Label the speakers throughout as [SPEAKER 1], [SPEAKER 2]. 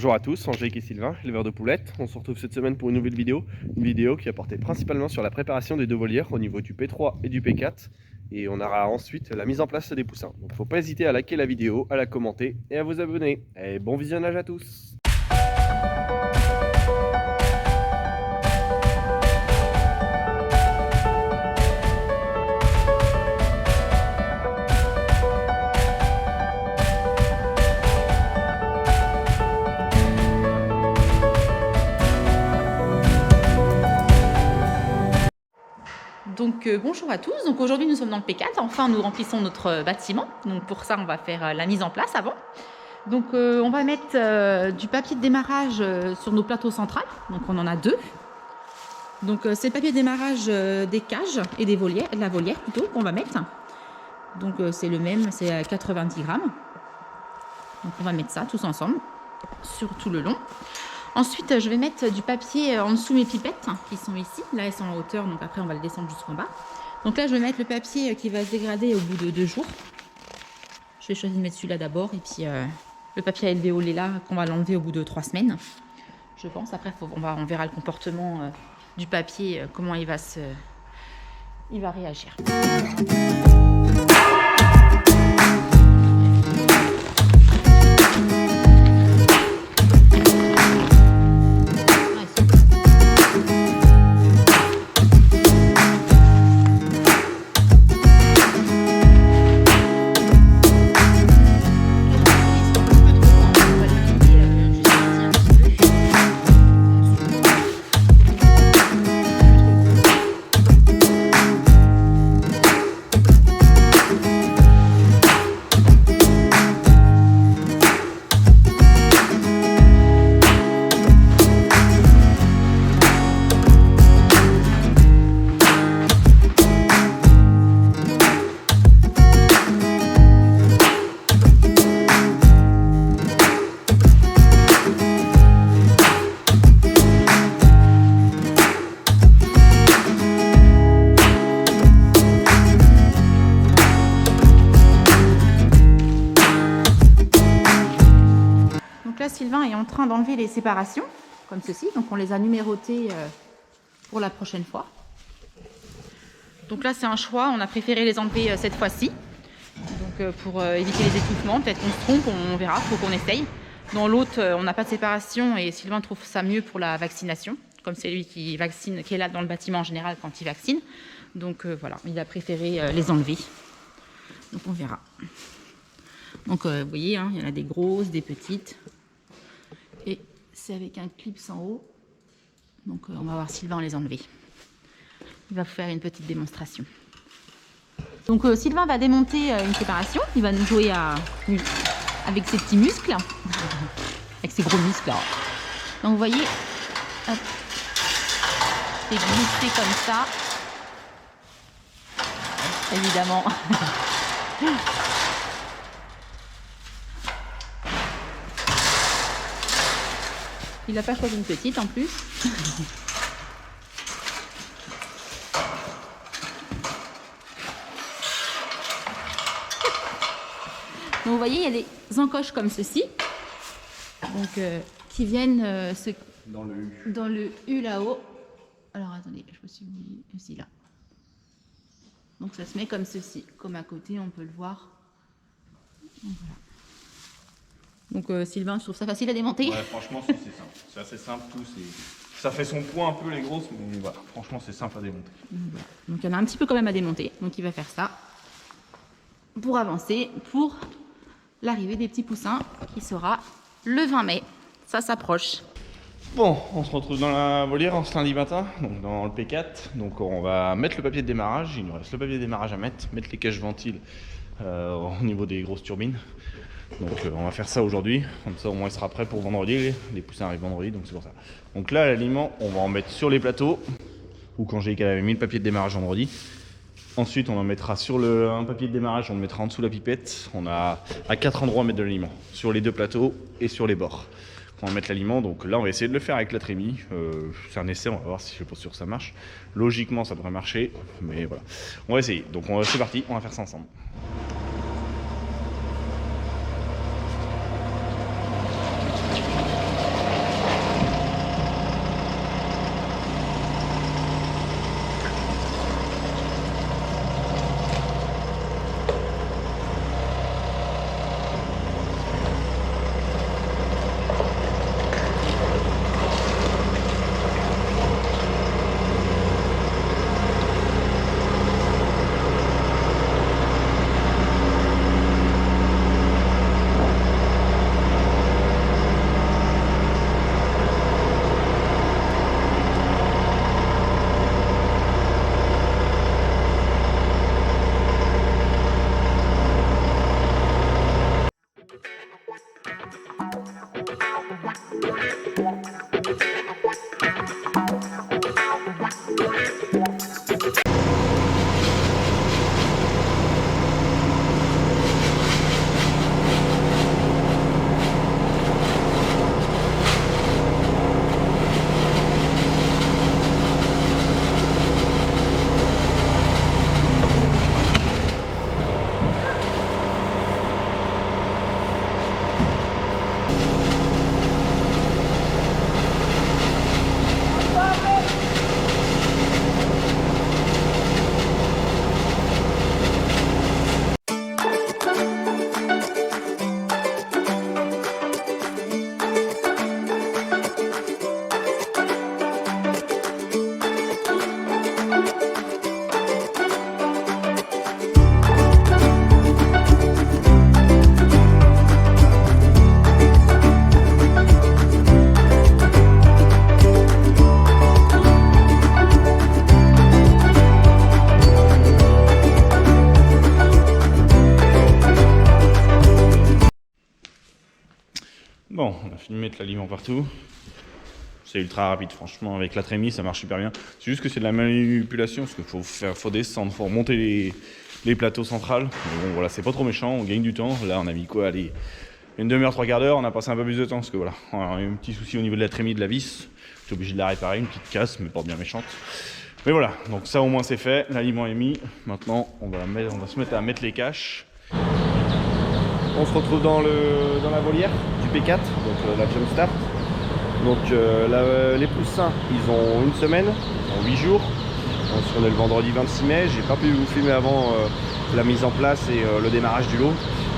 [SPEAKER 1] Bonjour à tous, Angélique et Sylvain, éleveurs de poulettes. On se retrouve cette semaine pour une nouvelle vidéo. Une vidéo qui a porté principalement sur la préparation des deux volières au niveau du P3 et du P4. Et on aura ensuite la mise en place des poussins. Donc faut pas hésiter à liker la vidéo, à la commenter et à vous abonner. Et bon visionnage à tous.
[SPEAKER 2] Donc bonjour à tous, donc aujourd'hui nous sommes dans le P4, enfin nous remplissons notre bâtiment, donc pour ça on va faire la mise en place avant. Donc on va mettre du papier de démarrage sur nos plateaux centrales, donc on en a deux. Donc c'est le papier de démarrage des cages et des volières, de la volière plutôt qu'on va mettre. Donc c'est le même, c'est à 90 grammes. Donc on va mettre ça tous ensemble sur tout le long. Ensuite, je vais mettre du papier en dessous mes pipettes qui sont ici. Là, elles sont en hauteur, donc après, on va le descendre jusqu'en bas. Donc là, je vais mettre le papier qui va se dégrader au bout de 2 jours. Je vais choisir de mettre celui-là d'abord. Et puis, le papier à alvéolé là, qu'on va l'enlever au bout de 3 semaines. Je pense. Après, on verra le comportement du papier, comment il va réagir. Là, Sylvain est en train d'enlever les séparations, comme ceci. Donc, on les a numérotées pour la prochaine fois. Donc là, c'est un choix. On a préféré les enlever cette fois-ci. Donc, pour éviter les étouffements. Peut-être qu'on se trompe, on verra, il faut qu'on essaye. Dans l'autre, on n'a pas de séparation et Sylvain trouve ça mieux pour la vaccination. Comme c'est lui qui vaccine, qui est là dans le bâtiment en général quand il vaccine. Donc, voilà, il a préféré les enlever. Donc, on verra. Donc, vous voyez, hein, il y en a des grosses, des petites. Et c'est avec un clip en haut. Donc on va voir Sylvain les enlever. Il va vous faire une petite démonstration. Donc Sylvain va démonter une séparation. Il va nous jouer avec ses petits muscles. Avec ses gros muscles. Donc vous voyez, hop, c'est glissé comme ça. Évidemment. Il n'a pas choisi une petite en plus. Donc vous voyez, il y a des encoches comme ceci. Donc qui viennent dans le U là-haut. Alors attendez, je me suis mis aussi là. Donc ça se met comme ceci. Comme à côté, on peut le voir. Donc, voilà. Donc Sylvain, je trouve ça facile à démonter.
[SPEAKER 3] Ouais, franchement, c'est simple. C'est assez simple, tout. Ça fait son poids un peu les grosses, mais voilà, franchement, c'est simple à démonter.
[SPEAKER 2] Voilà. Donc il y en a un petit peu quand même à démonter. Donc il va faire ça pour avancer, pour l'arrivée des petits poussins qui sera le 20 mai. Ça s'approche.
[SPEAKER 3] Bon, on se retrouve dans la volière en ce lundi matin, donc dans le P4. Donc on va mettre le papier de démarrage. Il nous reste le papier de démarrage à mettre les caches ventiles au niveau des grosses turbines. Donc on va faire ça aujourd'hui, comme ça au moins il sera prêt pour vendredi, les poussins arrivent vendredi, donc c'est pour ça. Donc là l'aliment, on va en mettre sur les plateaux, ou quand j'ai avait mis le papier de démarrage vendredi. Ensuite on en mettra sur un papier de démarrage, on le mettra en dessous de la pipette. On a à 4 endroits à mettre de l'aliment, sur les deux plateaux et sur les bords. On va mettre l'aliment, donc là on va essayer de le faire avec la trémie. C'est un essai, on va voir si je suis pas sûr que ça marche. Logiquement ça devrait marcher, mais voilà. On va essayer, donc c'est parti, on va faire ça ensemble. Bon, on a fini de mettre l'aliment partout. C'est ultra rapide, franchement, avec la trémie, ça marche super bien. C'est juste que c'est de la manipulation, parce qu'il faut descendre, faut remonter les plateaux centrales. Mais bon, voilà, c'est pas trop méchant, on gagne du temps. Là, on a mis quoi, allez, une demi-heure, 3/4 d'heure, on a passé un peu plus de temps, parce que voilà, on a eu un petit souci au niveau de la trémie de la vis. J'étais obligé de la réparer, une petite casse, mais pas bien méchante. Mais voilà, donc ça au moins c'est fait, l'aliment est mis. Maintenant, on va se mettre à mettre les caches.
[SPEAKER 1] On se retrouve dans la volière du P4, donc la Jumpstart. Donc les poussins, ils ont une semaine, ils ont 8 jours. On est le vendredi 26 mai, j'ai pas pu vous filmer avant la mise en place et le démarrage du lot.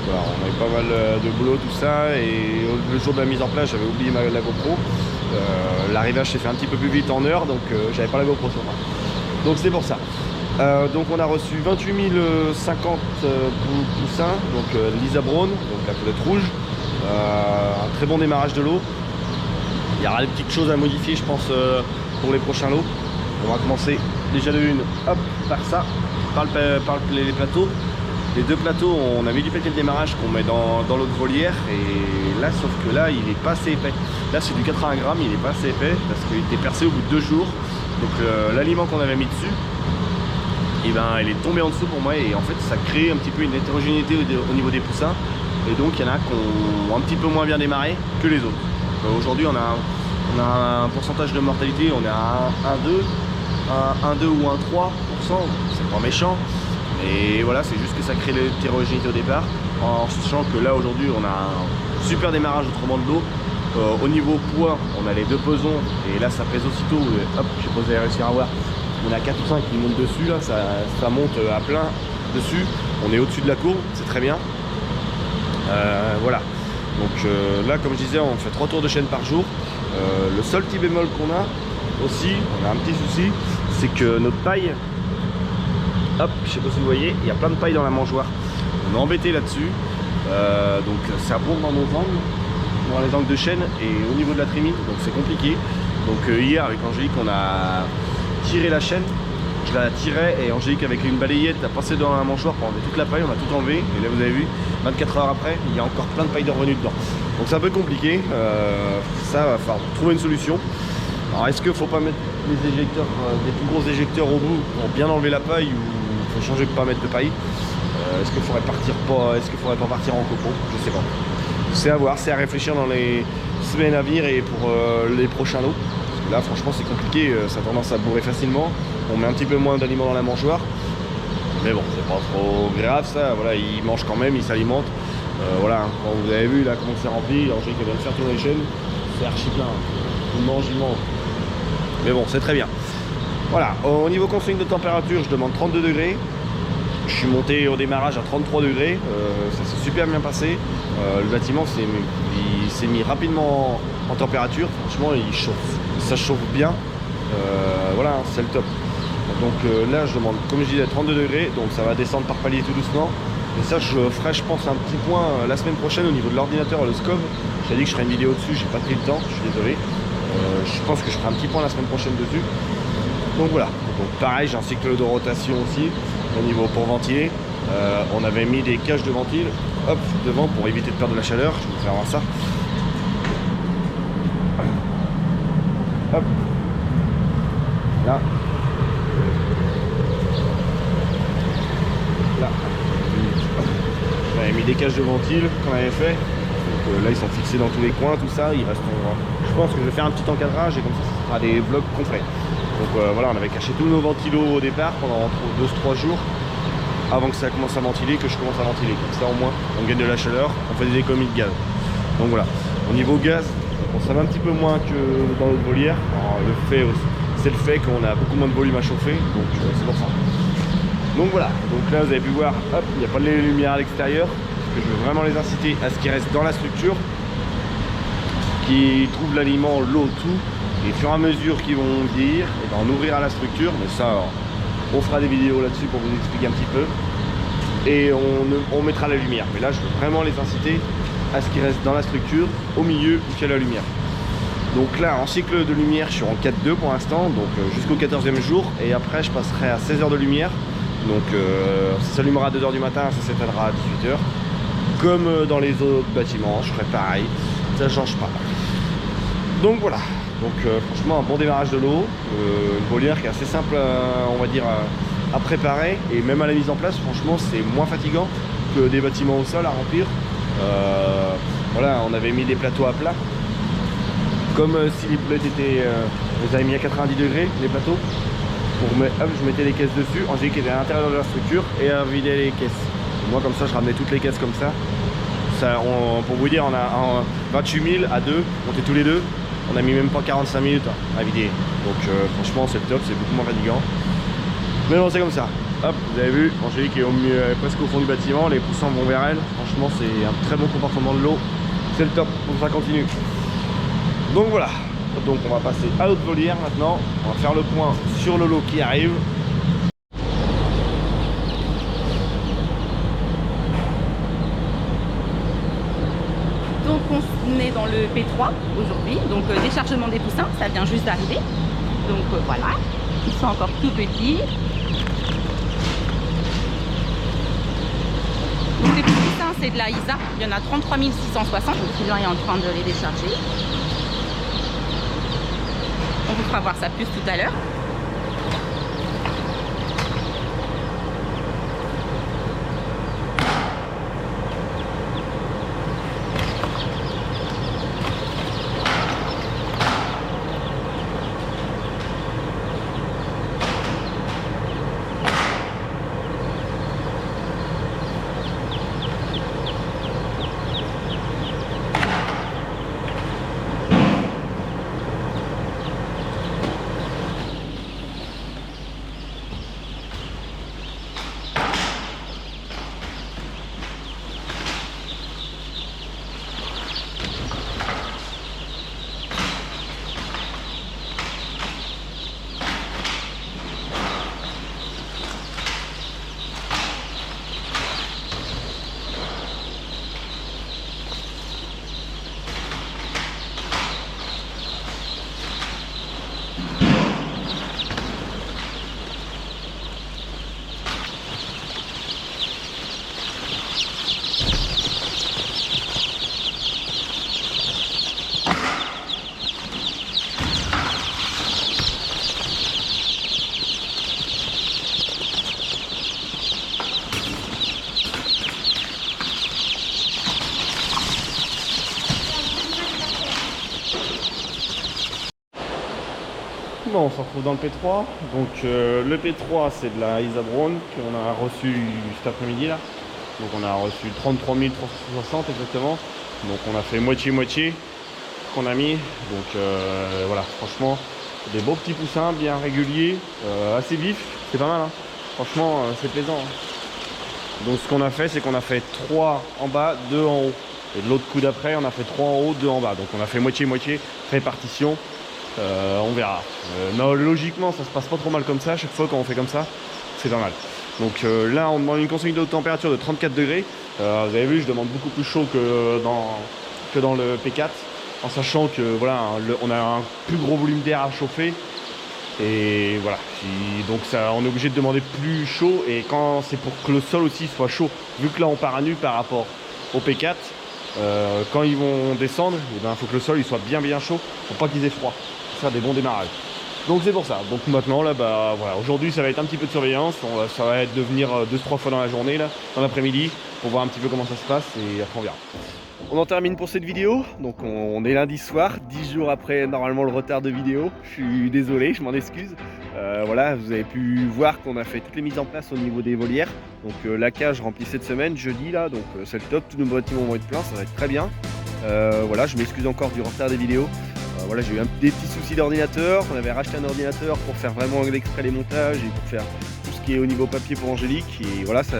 [SPEAKER 1] Voilà, on avait pas mal de boulot, tout ça, et le jour de la mise en place, j'avais oublié la GoPro. L'arrivage s'est fait un petit peu plus vite en heure, donc j'avais pas la GoPro sur moi. Donc c'est pour ça. Donc on a reçu 28 050 poussins, donc Lisa Brown, donc la poulette rouge. Un très bon démarrage de l'eau. Il y aura des petites choses à modifier, je pense, pour les prochains lots. On va commencer déjà de une, hop, par ça, par les plateaux. Les deux plateaux, on a mis du papier de démarrage qu'on met dans l'autre volière, et là, sauf que là, il est pas assez épais. Là, c'est du 80 grammes, il est pas assez épais parce qu'il était percé au bout de 2 jours. Donc l'aliment qu'on avait mis dessus, et ben, il est tombé en dessous pour moi, et en fait, ça crée un petit peu une hétérogénéité au niveau des poussins. Et donc, il y en a qui ont un petit peu moins bien démarré que les autres. Aujourd'hui, on a un pourcentage de mortalité, on est à 1,2 ou 1,3%, c'est pas méchant. Et voilà, c'est juste que ça crée l'hétérogénéité au départ, en sachant que là aujourd'hui on a un super démarrage autrement de l'eau. Au niveau poids, on a les deux pesons, et là ça pèse aussitôt, hop, je sais pas si vous allez réussir à voir, on a 4 ou 5 qui montent dessus, là ça monte à plein dessus, on est au-dessus de la courbe, c'est très bien. Voilà, donc là comme je disais, on fait 3 tours de chaîne par jour. Le seul petit bémol qu'on a aussi, on a un petit souci, c'est que notre paille, hop, je sais pas si vous voyez, il y a plein de paille dans la mangeoire. On est embêté là-dessus, donc ça bourre dans nos angles, dans les angles de chaîne et au niveau de la trémie, donc c'est compliqué. Donc hier avec Angélique, on a tiré la chaîne, je la tirais, et Angélique avec une balayette a passé dans la mangeoire pour enlever toute la paille, on a tout enlevé, et là vous avez vu, 24 heures après, il y a encore plein de paille de revenu dedans. Donc c'est un peu compliqué, ça va falloir trouver une solution. Alors est-ce qu'il faut pas mettre les éjecteurs, des plus gros éjecteurs au bout pour bien enlever la paille, ou faut changer pour pas mettre de paille? Est-ce qu'il faudrait pas partir en copeaux? Je sais pas. C'est à voir, c'est à réfléchir dans les semaines à venir et pour les prochains lots. Parce que là franchement c'est compliqué, ça a tendance à bourrer facilement. On met un petit peu moins d'aliments dans la mangeoire. Mais bon, c'est pas trop grave ça, voilà, il mange quand même, il s'alimente. Voilà, quand vous avez vu là comment c'est rempli, Angélique vient de faire tourner les chaînes, c'est archi plein. Il mange. Mais bon, c'est très bien. Voilà, au niveau consigne de température, je demande 32 degrés. Je suis monté au démarrage à 33 degrés, ça s'est super bien passé. Le bâtiment s'est mis rapidement en température, franchement il chauffe, ça chauffe bien. Voilà, c'est le top. Donc là je demande, comme je disais, 32 degrés, donc ça va descendre par palier tout doucement. Et ça je ferai, je pense, un petit point la semaine prochaine au niveau de l'ordinateur, le SCOV. J'ai dit que je ferai une vidéo dessus, j'ai pas pris le temps, je suis désolé. Je pense que je ferai un petit point la semaine prochaine dessus. Donc voilà, donc pareil, j'ai un cycle de rotation aussi au niveau pour ventiler. On avait mis des cages de ventile, hop, devant pour éviter de perdre de la chaleur. Je vais vous faire voir ça. Hop, là, là. On avait mis des cages de ventile qu'on avait fait. Donc là ils sont fixés dans tous les coins, tout ça. Il reste, je pense que je vais faire un petit encadrage et comme ça sera des vlogs complets. Donc voilà, on avait caché tous nos ventilos au départ pendant 2-3 jours avant que ça commence à ventiler, que je commence à ventiler. Comme ça au moins on gagne de la chaleur, on fait des économies de gaz. Donc voilà, au niveau gaz, on s'en va un petit peu moins que dans notre volière. C'est le fait qu'on a beaucoup moins de volume à chauffer, donc c'est pour ça. Donc voilà, donc là vous avez pu voir, hop, il n'y a pas de lumière à l'extérieur, parce que je veux vraiment les inciter à ce qu'ils restent dans la structure, qu'ils trouvent l'aliment, l'eau, tout. Et au fur et à mesure qu'ils vont vieillir, et ben on ouvrira la structure, mais ça on fera des vidéos là-dessus pour vous expliquer un petit peu. Et on mettra la lumière. Mais là je veux vraiment les inciter à ce qu'ils restent dans la structure, au milieu où il y a la lumière. Donc là en cycle de lumière je suis en 4-2 pour l'instant, donc jusqu'au 14e jour. Et après je passerai à 16 heures de lumière. Donc ça s'allumera à 2 h du matin, ça s'éteindra à 18 h. Comme dans les autres bâtiments, je ferai pareil.
[SPEAKER 3] ça change pas. Donc voilà, donc franchement un bon démarrage de l'eau, une volière qui est assez simple on va dire à préparer, et même à la mise en place franchement c'est moins fatigant que des bâtiments au sol à remplir. Voilà, on avait mis des plateaux à plat, comme si les poulettes étaient, on les avait mis à 90 degrés les plateaux, hop, je mettais les caisses dessus, Angélique était à l'intérieur de la structure et elle vidait les caisses. Et moi comme ça je ramenais toutes les caisses comme ça. Pour vous dire, on a 28 000 à 2, on était tous les deux, on a mis même pas 45 minutes à vider. Donc franchement c'est le top, c'est beaucoup moins fatigant. Mais bon, c'est comme ça. Hop, vous avez vu, Angélique est presque au fond du bâtiment, les poussins vont vers elle. Franchement c'est un très bon comportement de l'eau, c'est le top, donc ça continue. Donc voilà, donc on va passer à l'autre volière maintenant, on va faire le point sur le lot qui arrive.
[SPEAKER 2] Donc on est dans le P3 aujourd'hui, donc déchargement des poussins, ça vient juste d'arriver. Donc voilà, ils sont encore tout petits. Donc les poussins c'est de la ISA, il y en a 33 660, donc Sylvain est en train de les décharger. On vous fera voir ça plus tout à l'heure.
[SPEAKER 3] Bon, on se retrouve dans le P3. Donc le P3 c'est de la Isa Brown qu'on a reçu cet après-midi là. Donc on a reçu 33 360 exactement. Donc on a fait moitié-moitié qu'on a mis. Donc voilà, franchement, des beaux petits poussins bien réguliers, assez vifs, c'est pas mal hein. Franchement c'est plaisant hein. Donc ce qu'on a fait c'est qu'on a fait 3 en bas, 2 en haut. Et de l'autre coup d'après on a fait 3 en haut, 2 en bas. Donc on a fait moitié-moitié, répartition. On verra. Non, logiquement ça se passe pas trop mal comme ça. Chaque fois quand on fait comme ça c'est pas mal. Donc là on demande une consigne de température de 34 degrés. Vous avez vu, je demande beaucoup plus chaud que dans le P4, en sachant que voilà on a un plus gros volume d'air à chauffer. Et voilà, donc ça, on est obligé de demander plus chaud. Et quand c'est pour que le sol aussi soit chaud, vu que là on part à nu par rapport au P4, quand ils vont descendre, il faut que le sol il soit bien chaud pour pas qu'ils aient froid, pour faire des bons démarrages. Donc c'est pour ça. Donc maintenant là, bah voilà, aujourd'hui ça va être un petit peu de surveillance. Ça va être de venir 2-3 fois dans la journée là, dans l'après-midi, pour voir un petit peu comment ça se passe et après on verra.
[SPEAKER 1] On en termine pour cette vidéo. Donc on est lundi soir, 10 jours après normalement le retard de vidéo. Je suis désolé, je m'en excuse. Voilà, vous avez pu voir qu'on a fait toutes les mises en place au niveau des volières. Donc la cage remplie cette semaine, jeudi là, donc c'est le top. Tous nos bâtiments vont être pleins, ça va être très bien. Voilà, je m'excuse encore du retard des vidéos. Voilà, j'ai eu des petits soucis d'ordinateur. On avait racheté un ordinateur pour faire vraiment l'extrait les montages et pour faire tout ce qui est au niveau papier pour Angélique. Et voilà, ça,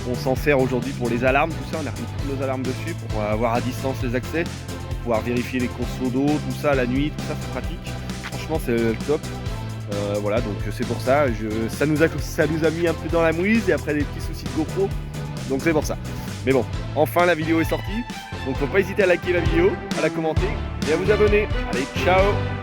[SPEAKER 1] on s'en sert aujourd'hui pour les alarmes, tout ça. On a remis toutes nos alarmes dessus pour avoir à distance les accès, pour pouvoir vérifier les consos d'eau, tout ça la nuit, tout ça c'est pratique. Franchement c'est le top. Voilà, donc c'est pour ça. Ça nous a mis un peu dans la mouise et après des petits soucis de GoPro. Donc c'est pour ça. Mais bon, enfin la vidéo est sortie. Donc faut pas hésiter à liker la vidéo, à la commenter et à vous abonner. Allez, ciao!